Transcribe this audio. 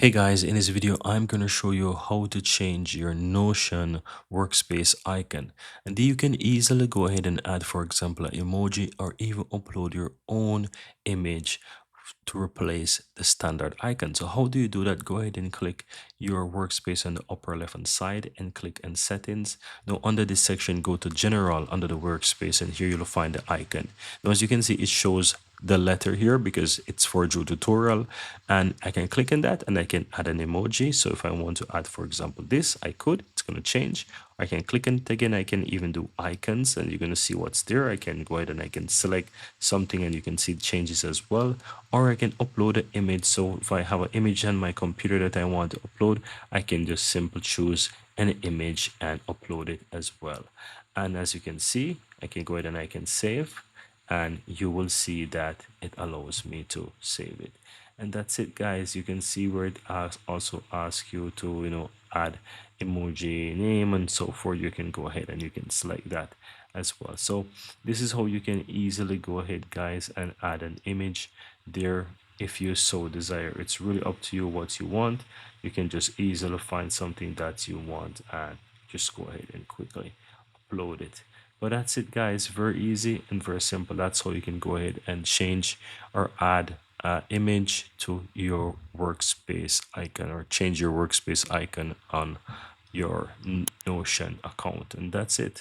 Hey guys, in this video, I'm going to show you how to change your Notion workspace icon. And you can easily go ahead and add, for example, an emoji or even upload your own image to replace the standard icon. So how do you do that? Go ahead and click your workspace on the upper left hand side and click on settings. Now under this section, go to general under the workspace and here you'll find the icon. Now as you can see, it shows the letter here because it's for Drew tutorial, and I can click on that and I can add an emoji. So if I want to add, for example, this, I could. It's going to change. I can click on it again. I can even do icons and you're going to see what's there. I can go ahead and I can select something and you can see the changes as well. Or I can upload an image. So if I have an image on my computer that I want to upload, I can just simply choose an image and upload it as well. And as you can see, I can go ahead and I can save, and you will see that it allows me to save it. And that's it, guys. You can see where it also asks you to add emoji name and so forth. You can go ahead and you can select that as well. So this is how you can easily go ahead, guys, and add an image there if you so desire. It's really up to you what you want. You can just easily find something that you want and just go ahead and quickly upload it. But that's it, guys. Very easy and very simple. That's how you can go ahead and change or add image to your workspace icon, or change your workspace icon on your Notion account. And that's it.